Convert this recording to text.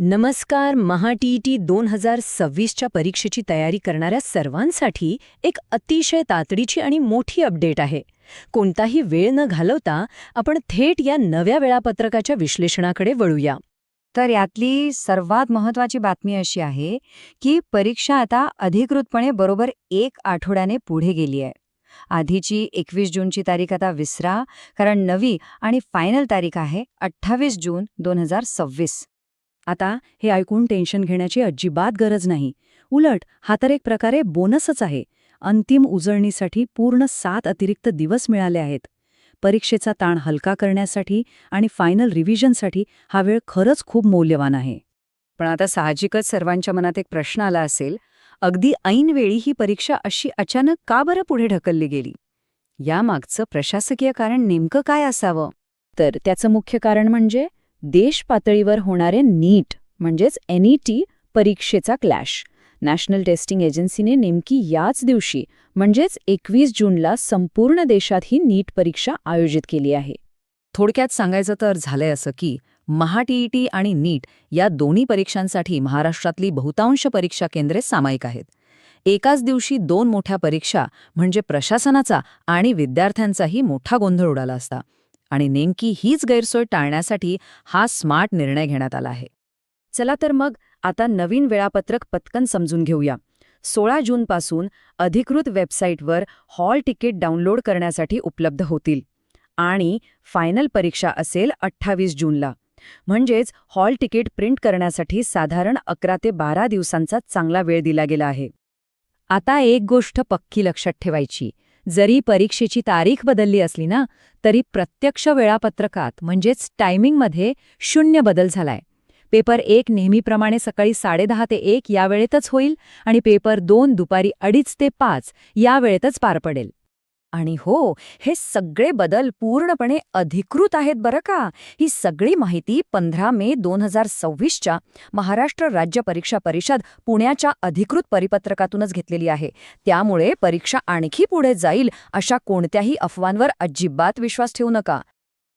नमस्कार. महा-टी-ई-टी 2026च्या परीक्षेची तयारी करणाऱ्या सर्वांसाठी एक अतिशय तातडीची आणि मोठी अपडेट आहे. कोणताही वेळ न घालवता आपण थेट या नव्या वेळापत्रकाच्या विश्लेषणाकडे वळूया. तर यातली सर्वात महत्वाची बातमी अशी आहे की परीक्षा आता अधिकृतपणे बरोबर 1 आठवड्याने पुढे गेली आहे. आधीची 21 जूनची तारीख आता विसरा, कारण नवी आणि फायनल तारीख आहे 28 जून 2026. आता हे ऐकून टेन्शन घेण्याची अजिबात गरज नाही. उलट हा तर एक प्रकारे बोनसच आहे. अंतिम उजळणीसाठी पूर्ण 7 अतिरिक्त दिवस मिळाले आहेत. परीक्षेचा ताण हलका करण्यासाठी आणि फायनल रिव्हिजनसाठी हा वेळ खरंच खूप मौल्यवान आहे. पण आता साहजिकच सर्वांच्या मनात एक प्रश्न आला असेल, अगदी ऐनवेळी ही परीक्षा अशी अचानक का बरं पुढे ढकलली गेली? यामागचं प्रशासकीय कारण नेमकं काय असावं? तर त्याचं मुख्य कारण म्हणजे देश पातळीवर होणारे नीट म्हणजेच NET परीक्षेचा क्लॅश. नॅशनल टेस्टिंग एजन्सीने नेमकी याच दिवशी म्हणजेच 21 जूनला संपूर्ण देशात ही नीट परीक्षा आयोजित केली आहे. थोडक्यात सांगायचं तर झालंय असं की महा-टी-ई-टी आणि नीट या दोन्ही परीक्षांसाठी महाराष्ट्रातली बहुतांश परीक्षा केंद्रे सामायिक आहेत. एकाच दिवशी 2 मोठ्या परीक्षा म्हणजे प्रशासनाचा आणि विद्यार्थ्यांचाही मोठा गोंधळ उडाला असता. आणि नेमकी हीच गैरसोय टाळण्यासाठी हा स्मार्ट निर्णय घेण्यात आला आहे. चला तर मग आता नवीन वेळापत्रक पटकन समजून घेऊया. 16 जूनपासून अधिकृत वेबसाईटवर हॉल तिकीट डाउनलोड करण्यासाठी उपलब्ध होतील. आणि फायनल परीक्षा असेल 28 जूनला. म्हणजेच हॉल तिकीट प्रिंट करण्यासाठी साधारण 11 ते 12 दिवसांचा चांगला वेळ दिला गेला आहे. आता एक गोष्ट पक्की लक्षात ठेवायची. जरी परीक्षेची तारीख बदलली असली ना, तरी प्रत्यक्ष वेळापत्रकात म्हणजेच टायमिंगमध्ये 0 बदल झालाय. पेपर 1 नेहमीप्रमाणे सकाळी 10:30 ते 1 या वेळेतच होईल आणि पेपर 2 दुपारी 2:30 ते 5 या वेळेतच पार पडेल. आणि हो, हे सगळे बदल पूर्णपणे अधिकृत आहेत बरं का. ही सगळी माहिती 15 मे 2026च्या महाराष्ट्र राज्य परीक्षा परिषद पुण्याच्या अधिकृत परिपत्रकातूनच घेतलेली आहे. त्यामुळे परीक्षा आणखी पुढे जाईल अशा कोणत्याही अफवांवर अजिबात विश्वास ठेवू नका.